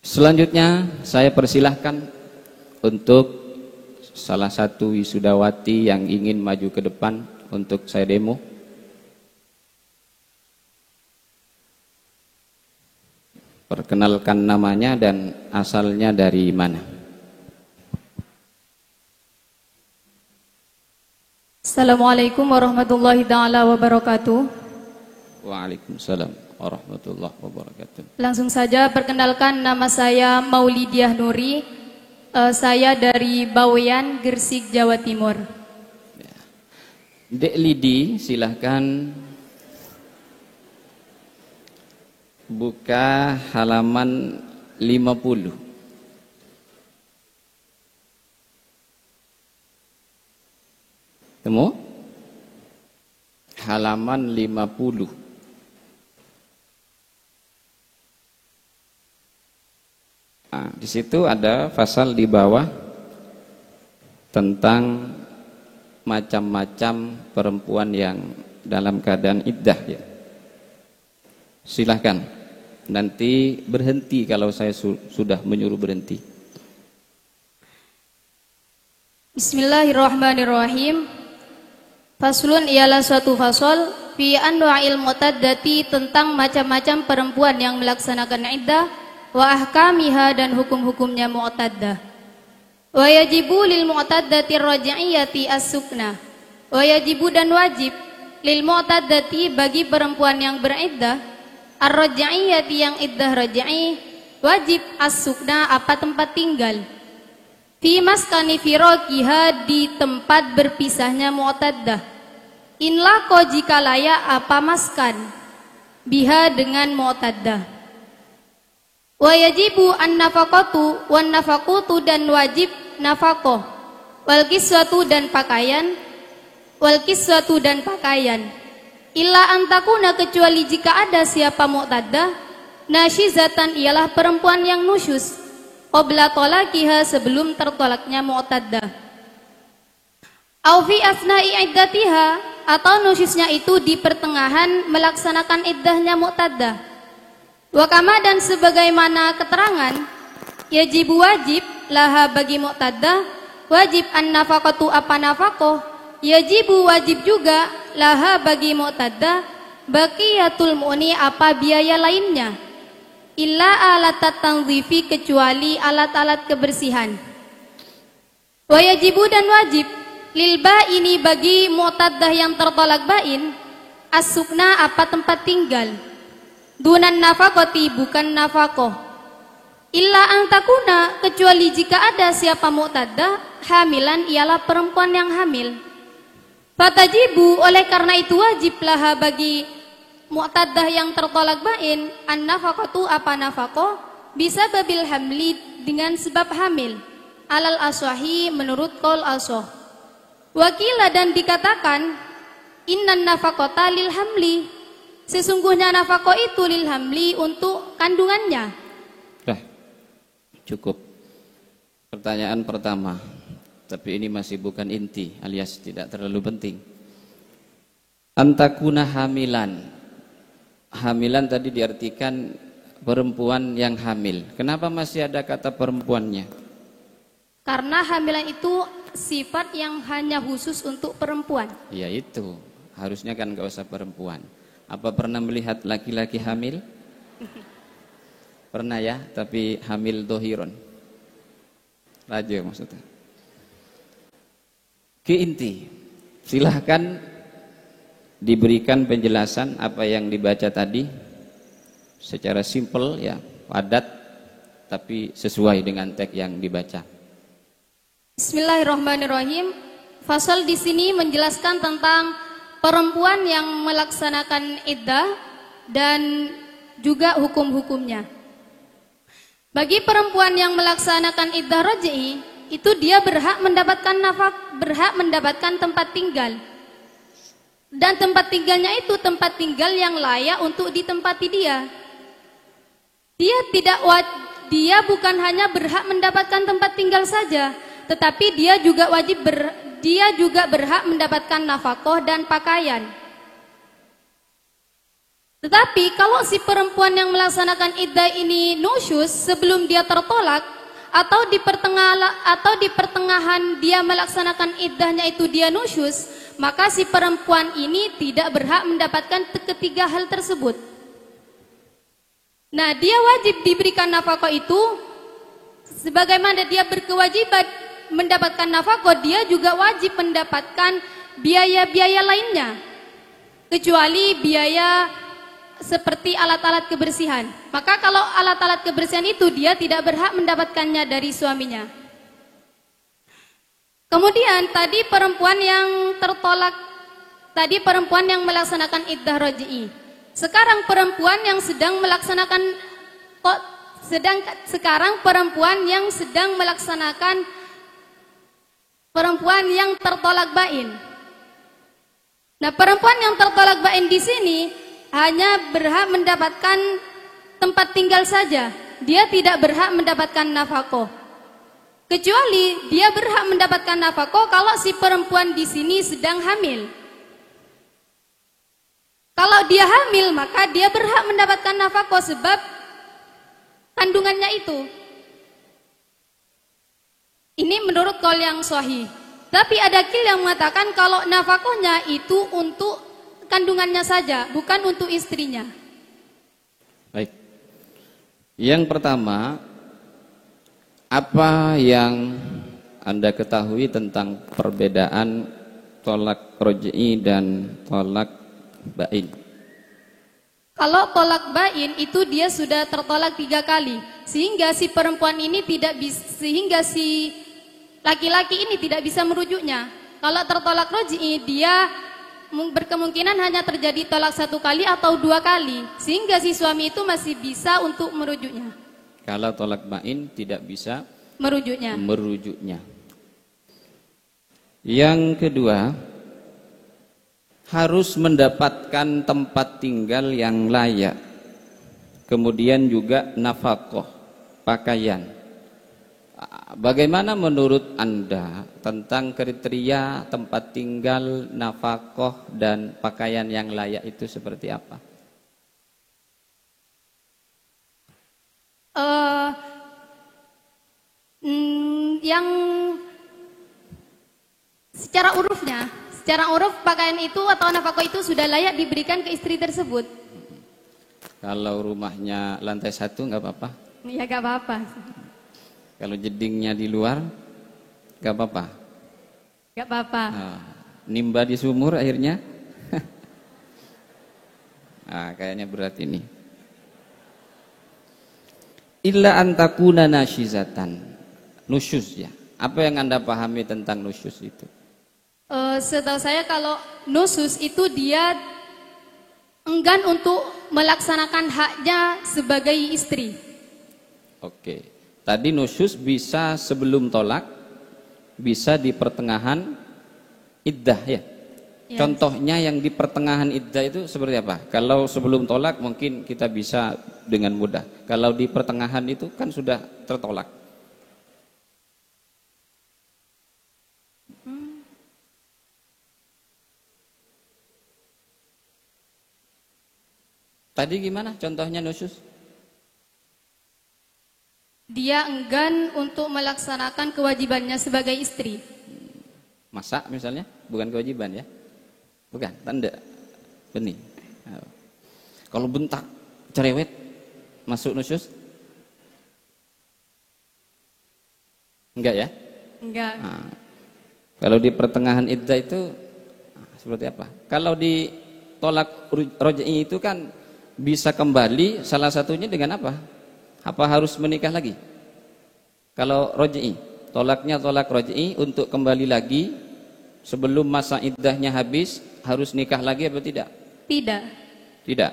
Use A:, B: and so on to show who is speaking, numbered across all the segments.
A: Selanjutnya saya persilahkan untuk salah satu wisudawati yang ingin maju ke depan untuk saya demo. Perkenalkan namanya dan asalnya dari mana.
B: Assalamualaikum warahmatullahi ta'ala wabarakatuh.
A: Waalaikumsalam warahmatullahi wabarakatuh.
B: Langsung saja perkenalkan, nama saya Maulidiah Nuri. Saya dari Bawean, Gresik, Jawa Timur.
A: Dek Lidi, silahkan buka halaman 50. Temu? Halaman 50. Nah, di situ ada pasal di bawah tentang macam-macam perempuan yang dalam keadaan iddah ya. Silahkan. Nanti berhenti kalau saya sudah menyuruh berhenti.
B: Bismillahirrahmanirrahim. Faslun ialah suatu fasal fi anwa'il mu'taddati, tentang macam-macam perempuan yang melaksanakan iddah, wa ahkamiha, dan hukum-hukumnya mu'taddah. Wa yajibu lil mu'taddati raj'iyyati as-sukna. Wa yajibu, dan wajib, lil mu'taddati, bagi perempuan yang beriddah, ar-raj'iyyati, yang iddah raj'i, wajib as-sukna, apa tempat tinggal, fi maskani firaqiha, di tempat berpisahnya mu'taddah, in laqo, jika layak apa maskan, biha, dengan mu'taddah. Wa yajibu an-nafaqatu wan nafaqutu, dan wajib nafaqah, wal kiswatu, dan pakaian, illa antakuna, kecuali jika ada siapa mu'taddah, nasyizatan, ialah perempuan yang nusyus, qabla talaqiha, sebelum tertolaknya mu'taddah, au fi asna'i iddatiha, atau nusyusnya itu di pertengahan melaksanakan iddahnya mu'taddah. Wa kama, dan sebagaimana keterangan, yajibu, wajib, laha, bagi mu'taddah, wajib an-nafaqatu, apa nafaqah, yajibu, wajib juga, laha, bagi mu'taddah, baqiyatul mu'ni, apa biaya lainnya, illa alatat tanzifi, kecuali alat-alat kebersihan. Wa yajibu, dan wajib, lil ba'ini, bagi mu'taddah yang tertolak ba'in, as-sukna, apa tempat tinggal, dunan nafaqati, bukan nafaqah, illa antakuna, kecuali jika ada siapa mu'taddah hamilan, ialah perempuan yang hamil. Fatajibu, oleh karena itu wajib, laha, bagi mu'taddah yang tertolak ba'in, an-nafaqatu, apa nafaqah, bisa babil hamli, dengan sebab hamil, alal aswahi, menurut qaul aswah. Wakila, dan dikatakan, innan nafaqata lil hamli, sesungguhnya nafaqah itu lil hamli, untuk kandungannya.
A: Cukup. Pertanyaan pertama, tapi ini masih bukan inti, alias tidak terlalu penting. Antakuna hamilan. Hamilan tadi diartikan perempuan yang hamil. Kenapa masih ada kata perempuannya?
B: Karena hamilan itu sifat yang hanya khusus untuk perempuan.
A: Ya itu, harusnya kan gak usah perempuan. Apa pernah melihat laki-laki hamil? Pernah ya, tapi hamil dohiron. Raja maksudnya. Ke inti, silahkan diberikan penjelasan apa yang dibaca tadi secara simpel ya, padat, tapi sesuai dengan teks yang dibaca.
B: Bismillahirrahmanirrahim. Fasal di sini menjelaskan tentang perempuan yang melaksanakan iddah dan juga hukum-hukumnya. Bagi perempuan yang melaksanakan iddah raj'i, itu dia berhak mendapatkan berhak mendapatkan tempat tinggal. Dan tempat tinggalnya itu tempat tinggal yang layak untuk ditempati dia. Dia bukan hanya berhak mendapatkan tempat tinggal saja, tetapi dia juga berhak mendapatkan nafkah dan pakaian. Tetapi kalau si perempuan yang melaksanakan iddah ini nusyus sebelum dia tertolak, atau di pertengahan dia melaksanakan iddahnya itu dia nusyus, maka si perempuan ini tidak berhak mendapatkan ketiga hal tersebut. Nah, dia wajib diberikan nafkah itu, sebagaimana dia berkewajiban mendapatkan nafkah, dia juga wajib mendapatkan biaya-biaya lainnya, kecuali biaya seperti alat-alat kebersihan. Maka kalau alat-alat kebersihan itu dia tidak berhak mendapatkannya dari suaminya. Kemudian tadi perempuan yang tertolak, tadi perempuan yang melaksanakan iddah raj'i. Sekarang perempuan yang sedang melaksanakan perempuan yang tertolak bain. Nah, perempuan yang tertolak bain di sini hanya berhak mendapatkan tempat tinggal saja. Dia tidak berhak mendapatkan nafkah. Kecuali dia berhak mendapatkan nafkah kalau si perempuan di sini sedang hamil. Kalau dia hamil, maka dia berhak mendapatkan nafkah sebab kandungannya itu. Ini menurut qaul yang sahih. Tapi ada qil yang mengatakan kalau nafkahnya itu untuk kandungannya saja, bukan untuk istrinya.
A: Baik. Yang pertama, apa yang Anda ketahui tentang perbedaan tolak raj'i dan tolak bain?
B: Kalau tolak bain itu dia sudah tertolak 3 kali, sehingga si perempuan ini tidak bisa, sehingga si laki-laki ini tidak bisa merujuknya. Kalau tertolak raj'i, dia berkemungkinan hanya terjadi tolak 1 kali atau 2 kali, sehingga si suami itu masih bisa untuk merujuknya.
A: Kalau tolak bain tidak bisa
B: merujuknya.
A: Yang kedua, harus mendapatkan tempat tinggal yang layak, kemudian juga nafkah, pakaian. Bagaimana menurut Anda tentang kriteria tempat tinggal, nafkah, dan pakaian yang layak itu seperti apa?
B: Yang secara uruf pakaian itu atau nafkah itu sudah layak diberikan ke istri tersebut.
A: Kalau rumahnya lantai 1 nggak apa-apa?
B: Ya nggak apa-apa.
A: Kalau jedingnya di luar nggak apa-apa?
B: Nggak apa-apa.
A: Nimba di sumur akhirnya? Kayaknya berat ini. Illa antakuna nasyizatan, nusyuz ya. Apa yang Anda pahami tentang nusyuz itu?
B: Setahu saya kalau nusyuz itu dia enggan untuk melaksanakan haknya sebagai istri.
A: Oke. Tadi nusyuz bisa sebelum tolak, bisa di pertengahan iddah ya.
B: Ya.
A: Contohnya yang di pertengahan iddah itu seperti apa? Kalau sebelum tolak mungkin kita bisa dengan mudah. Kalau di pertengahan itu kan sudah tertolak. Tadi gimana contohnya nusyuz?
B: Dia enggan untuk melaksanakan kewajibannya sebagai istri.
A: Masak misalnya, bukan kewajiban ya? Bukan, tanda benih. Kalau bentak, cerewet, masuk nusyuz? Enggak ya?
B: Enggak.
A: Kalau di pertengahan iddah itu seperti apa? Kalau di tolak raj'i itu kan bisa kembali, salah satunya dengan apa? Apa harus menikah lagi? Kalau raj'i, tolaknya tolak raj'i, untuk kembali lagi sebelum masa iddahnya habis harus nikah lagi apa tidak?
B: Tidak.
A: Tidak.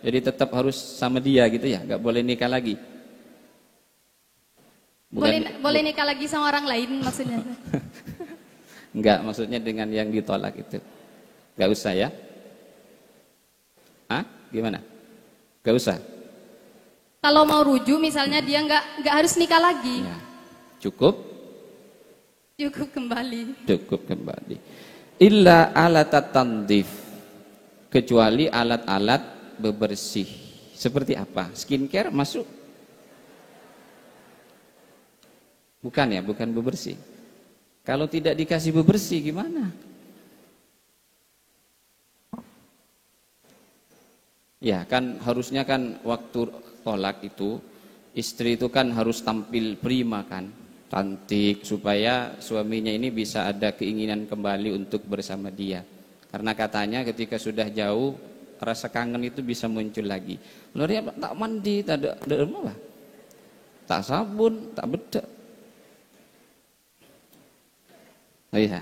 A: Jadi tetap harus sama dia gitu ya, nggak boleh nikah lagi.
B: Boleh nikah lagi sama orang lain maksudnya?
A: Enggak, maksudnya dengan yang ditolak itu. Nggak usah ya? Gimana? Nggak usah.
B: Kalau mau rujuk misalnya dia nggak harus nikah lagi.
A: Ya. Cukup
B: kembali.
A: Illa alat tandif, kecuali alat-alat bebersih. Seperti apa? Skincare masuk? Bukan ya, bukan bebersih. Kalau tidak dikasih bebersih gimana? Ya kan harusnya kan waktu tolak itu istri itu kan harus tampil prima kan, cantik supaya suaminya ini bisa ada keinginan kembali untuk bersama dia. Karena katanya ketika sudah jauh rasa kangen itu bisa muncul lagi. Lalu dia tak mandi, tak ada apa, tak sabun, tak bedak. Oh iya.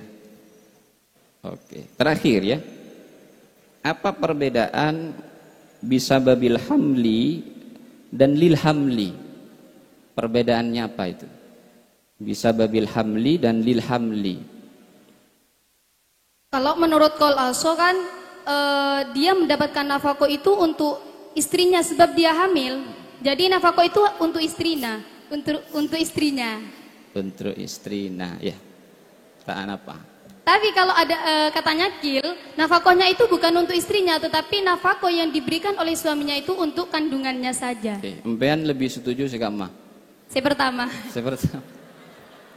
A: Oke. Terakhir ya. Apa perbedaan bisa babil hamli dan lil hamli? Perbedaannya apa itu? Bisa babil hamli dan lil hamli.
B: Kalau menurut Qaul Aso kan dia mendapatkan nafkah itu untuk istrinya sebab dia hamil. Jadi nafkah itu untuk istrinya, untuk istrinya.
A: Untuk istrinya, ya. Tak apa.
B: Tapi kalau ada katanya Kil, nafkahnya itu bukan untuk istrinya, tetapi nafkah yang diberikan oleh suaminya itu untuk kandungannya saja.
A: Oke, empean lebih setuju sih Kak Ma?
B: Saya pertama.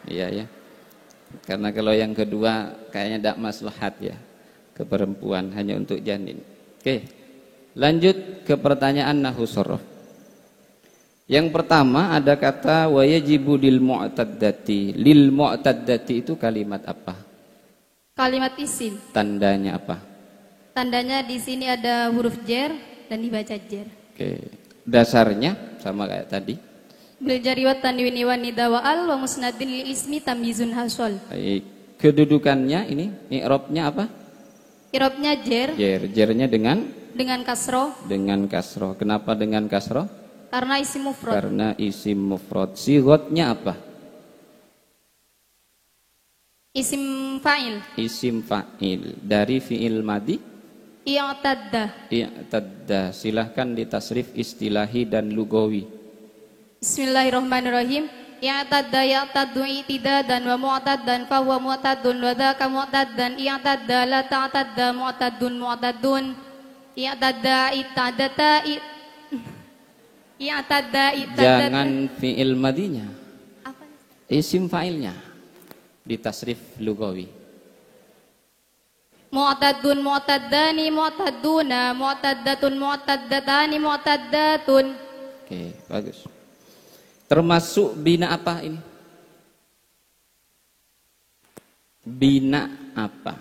A: Iya ya. Karena kalau yang kedua kayaknya tidak maslahat ya ke perempuan, hanya untuk janin. Oke. Lanjut ke pertanyaan nahwu shorof. Yang pertama ada kata wa yajibu lil mu'taddati. Lil mu'taddati itu kalimat apa?
B: Kalimat isim.
A: Tandanya apa?
B: Tandanya di sini ada huruf jer dan dibaca jer.
A: Oke. Dasarnya sama kayak tadi.
B: Bil jari wa tanwini wa nida wa al wa musnadin lil ismi tamyizun hasol.
A: Baik. Kedudukannya ini i'rabnya apa?
B: I'rabnya jer.
A: Jernya dengan
B: kasroh.
A: Dengan kasroh. Kenapa dengan kasroh?
B: Karena isim mufrad.
A: Karena isim mufrad. Sigotnya apa?
B: Isim fa'il.
A: Isim fa'il. Dari fi'il madi?
B: I'tadda.
A: I'tadda. Silahkan ditasrif istilahi dan lugawi.
B: Bismillahirrahmanirrahim. I'tadda ya'taddu i'tidadan wa mu'taddan fa huwa mu'taddun wa dzaka mu'taddan. I'tadda la ta'tadda mu'taddun mu'taddun. I'tadda i'tadata i'tadda i'tadata.
A: Jangan fi'il madinya.
B: Apa?
A: Isim fa'ilnya ditasrif lugawi.
B: Mu'taddun mu'taddani mu'tadduna mu'taddatun mu'taddatani mu'taddatun.
A: Oke, bagus. Termasuk bina apa ini? Bina apa?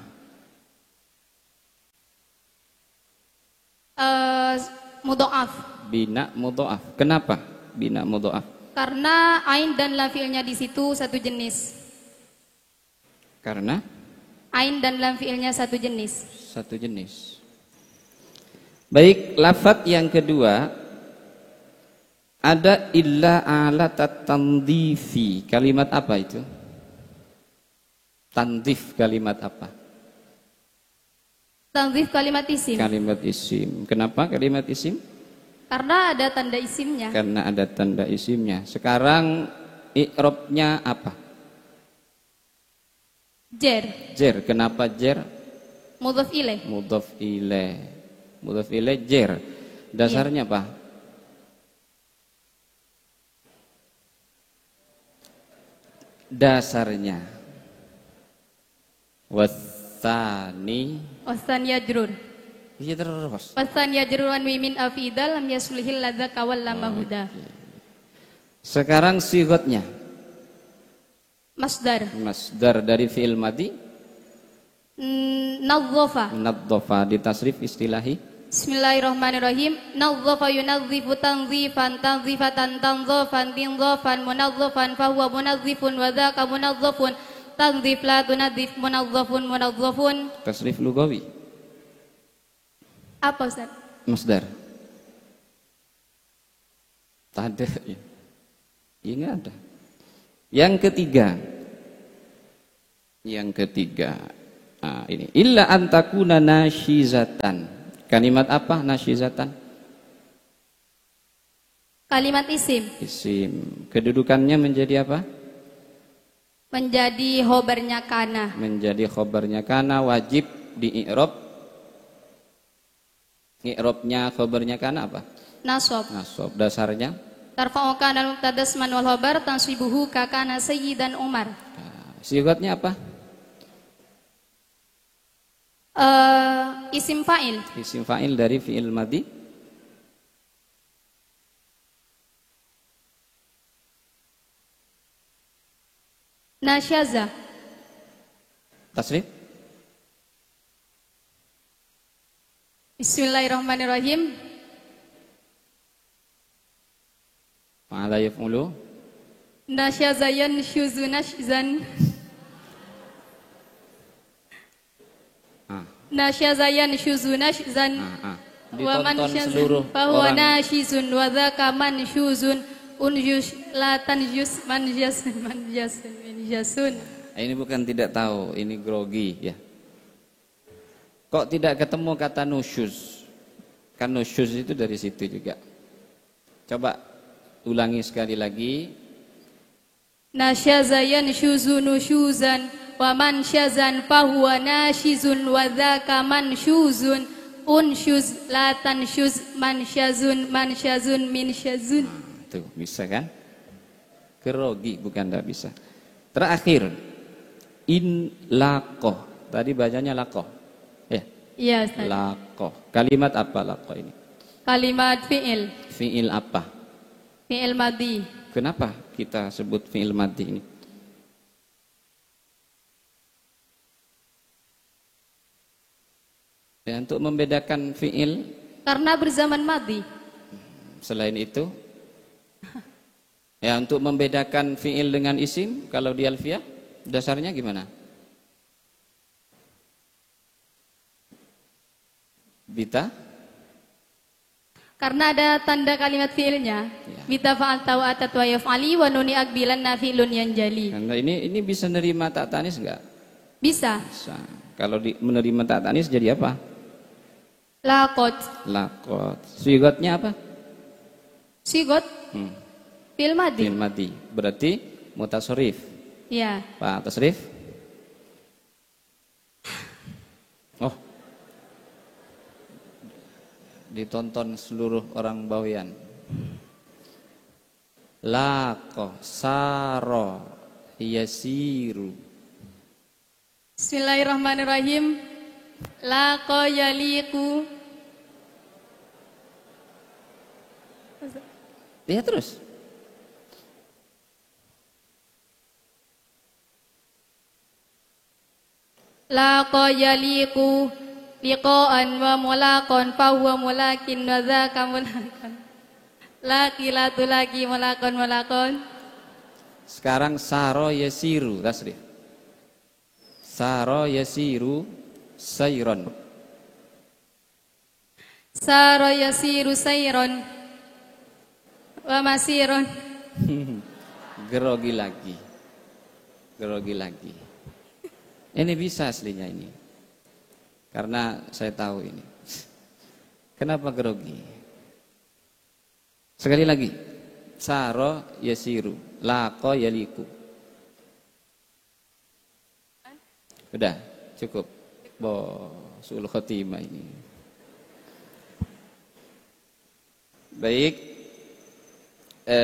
B: Mudha'af.
A: Bina mudha'af. Kenapa bina mudha'af?
B: Karena ain dan lam fi'ilnya di situ satu jenis.
A: Karena
B: ain dan lam fi'ilnya satu jenis.
A: Satu jenis. Baik, lafadz yang kedua ada illa alat tandifi. Kalimat apa itu? Tandif kalimat apa?
B: Tandif kalimat isim.
A: Kalimat isim. Kenapa kalimat isim?
B: Karena ada tanda isimnya.
A: Karena ada tanda isimnya. Sekarang i'rabnya apa?
B: Jer.
A: Jer. Kenapa jer?
B: Mudhaf ilaih.
A: Mudhaf ilaih. Mudhaf ilaih jer. Dasarnya apa? Dasarnya wasani
B: yajrur.
A: iya terus
B: Wasani yajruan mimin afidal lam yaslihil ladza kawal lamahuda.
A: Sekarang sigotnya
B: Masdar
A: dari fi'il madi nadzafa ditasrif istilahi.
B: Bismillahirrahmanirrahim. Nadzafa yunadzifu tanzifan tanzifatan tanzafan tinzafan munadzafan fahuwa munadzifun wa dzaka munadzafun tanzif la tunadzif munadzafun munadzafun.
A: Tasrif lugawi.
B: Apa Ustaz?
A: Masdar. Tak ada ya. Iya enggak ada. Yang ketiga. Nah, ini illa antakuna nasyizatan. Kalimat apa nasyizatan?
B: Kalimat isim.
A: Isim. Kedudukannya menjadi apa?
B: Menjadi khobarnya kana.
A: Menjadi khobarnya kana, wajib di i'rab I'rabnya khabarnya kana apa?
B: Nasab.
A: Nasab. Dasarnya
B: Tarfa'u kana mubtada isman wal khabar tansibuhu ka kana sayyidan Umar.
A: sigatnya apa?
B: Isim fa'il.
A: Isim fa'il dari fi'il madhi.
B: Nasyaza.
A: Tasrif.
B: Bismillahirrahmanirrahim.
A: Fa'ala yaf'ulu.
B: Nasyaza yanshuzu nashzan. Nasyaza yanshuzu nashzan. Wa man
A: Ditonton
B: syazan
A: seluruh
B: fahuwa
A: orang.
B: nashizun wa dzaka manshuzun unjus la tanjus manjasun manjasun.
A: Ini bukan tidak tahu, ini grogi ya. Kok tidak ketemu kata nusyuz? Kan nusyuz itu dari situ juga. Coba ulangi sekali lagi.
B: Nasyaza yanshuzu nushuzan wa man syazan fahuwa nashizun wa dzaka manshuzun unshuz la tanshuz mansyazun mansyazun minsyazun.
A: Tuh, bisa kan? Grogi bukan tidak bisa. Terakhir, in laqoh. Tadi bacanya laqoh. Ya.
B: Iya, Ustaz.
A: Laqoh. Kalimat apa laqoh ini?
B: Kalimat fi'il.
A: Fi'il apa?
B: Fi'il madhi.
A: Kenapa kita sebut fi'il madhi ini? Ya, untuk membedakan fi'il.
B: Karena berzaman madhi.
A: Selain itu, ya untuk membedakan fi'il dengan isim, kalau di alfiyah dasarnya gimana? Bita?
B: Karena ada tanda kalimat fi'ilnya.
A: Ya.
B: Bita fa'alta wa atat wa yaf'ali wa nuni akbilan nafi'lun yanjali.
A: Karena ini bisa nerima tak tanis enggak?
B: Bisa.
A: Bisa. Kalau menerima tak tanis jadi apa?
B: Laqot.
A: Lakot. Sigatnya apa?
B: Sigot. Fi'il madhi.
A: Fi'il madhi. Berarti mutasorif.
B: Ya.
A: Pak tasrif? Oh. Ditonton seluruh orang Bawean. Laqo, saro, yasiru.
B: Bismillahirrahmanirrahim. Laqa yaliku.
A: Lihat terus.
B: Laqa yaliku liqa'an wa mulaqan fa huwa mulakin wa dzaka mulaqan. Laki latu laki mulaqan mulaqan.
A: Sekarang saro yasiru tasrif. Saro yasiru sayron.
B: Sara yasiru sayron wa masiron.
A: Gerogi lagi. Gerogi lagi. Ini bisa aslinya ini. Karena saya tahu ini. Kenapa grogi? Sekali lagi. Saro yasiru, laqo yaliku. Udah, cukup. Sul khotimah ini. Baik.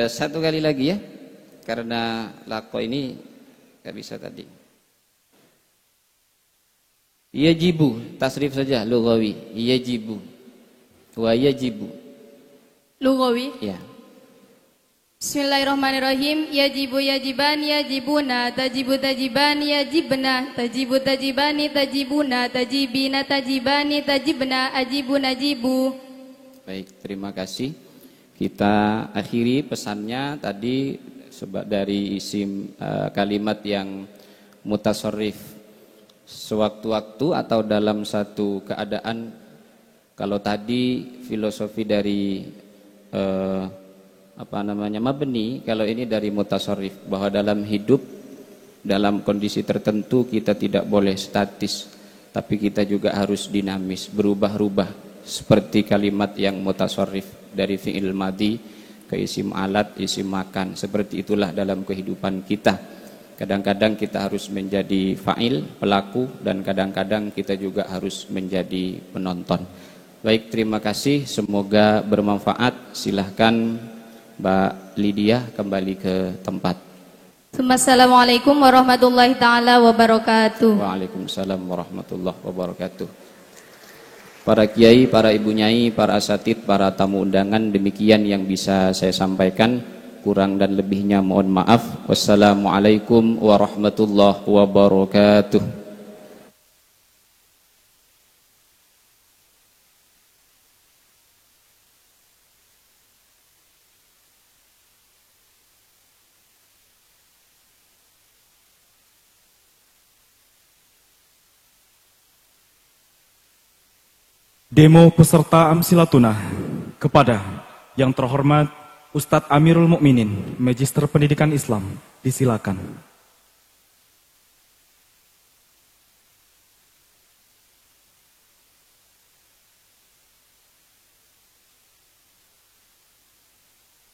A: Satu kali lagi ya. Karena laqo ini enggak bisa tadi. Yajibu, tasrif saja lughawi. Yajibu. Wa yajibu.
B: Lughawi.
A: Ya.
B: Bismillahirrahmanirrahim. Yajibu yajiban yajibuna tajibu tajiban yajibna tajibu tajibani tajibuna tajibina tajibani tajibna ajibu najibu. Baik,
A: Terima kasih. Kita akhiri pesannya tadi dari isim kalimat yang mutasorrif sewaktu-waktu atau dalam satu keadaan. Kalau tadi filosofi dari mabni, kalau ini dari mutasorrif, bahwa dalam hidup dalam kondisi tertentu kita tidak boleh statis, tapi kita juga harus dinamis, berubah-ubah, seperti kalimat yang mutasorrif dari fi'il madhi ke isim alat, isim makan. Seperti itulah dalam kehidupan kita. Kadang-kadang kita harus menjadi fa'il, pelaku, dan kadang-kadang kita juga harus menjadi penonton. Baik, terima kasih. Semoga bermanfaat. Silahkan Mbak Lydia kembali ke tempat.
B: Assalamualaikum warahmatullahi taala wabarakatuh.
A: Waalaikumsalam warahmatullahi wabarakatuh. Para kiai, para ibu nyai, para asatid, para tamu undangan, demikian yang bisa saya sampaikan. Kurang dan lebihnya mohon maaf. Wassalamualaikum warahmatullahi wabarakatuh.
C: Demo peserta Amsilatuna kepada yang terhormat Ustadz Amirul Mukminin, Magister Pendidikan Islam, disilakan.